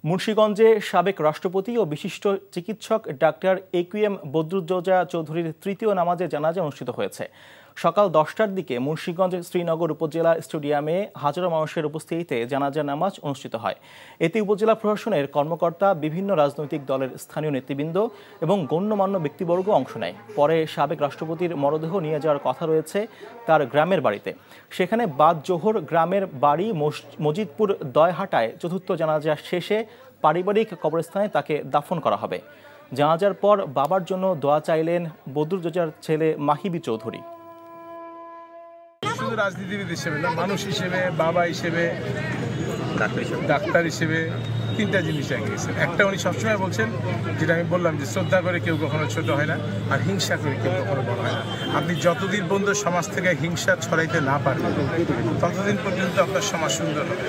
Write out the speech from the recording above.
মুন্সিগঞ্জে সাবেক রাষ্ট্রপতি ও বিশিষ্ট চিকিৎসক ডাক্তার একিউএম বদরুদ্দোজা চৌধুরীর তৃতীয় নামাজে জানাজা অনুষ্ঠিত হয়েছে। সকাল 10টার দিকে মুন্সিগঞ্জ শ্রীনগর উপজেলা স্টেডিয়ামে হাজারো মানুষের উপস্থিতিতে জানাজা নামাজ অনুষ্ঠিত হয়। এতে উপজেলা প্রশাসনের কর্মকর্তা, বিভিন্ন রাজনৈতিক দলের স্থানীয় নেতৃবৃন্দ এবং গণ্যমান্য ব্যক্তিবর্গ অংশ নেয়। পরে সাবেক রাষ্ট্রপতির মরদেহ নিয়ে যাওয়ার কথা রয়েছে তার গ্রামের বাড়িতে। সেখানে বাদ জোহর গ্রামের বাড়ি মজিদপুর দয়হাটায় চতুর্থ জানাজা শেষে পারিবারিক কবরস্থানে তাকে দাফন করা হবে। জানাজার পর বাবার জন্য দোয়া চাইলেন বদরুদ্দোজার ছেলে মাহিবি চৌধুরী। শুধু রাজনীতিবিদ হিসেবে না, মানুষ হিসেবে, বাবা হিসেবে, ডাক্তার হিসেবে তিনটা জিনিস গেছেন। একটা, উনি সবসময় বলছেন, যেটা আমি বললাম, যে শ্রদ্ধা করে কেউ কখনো ছোট হয় না, আর হিংসা করে কেউ কখনো বড় হয় না। আপনি যতদিন পর্যন্ত সমাজ থেকে হিংসা ছড়াইতে না পারবেন, ততদিন পর্যন্ত আপনার সমাজ সুন্দর হবে।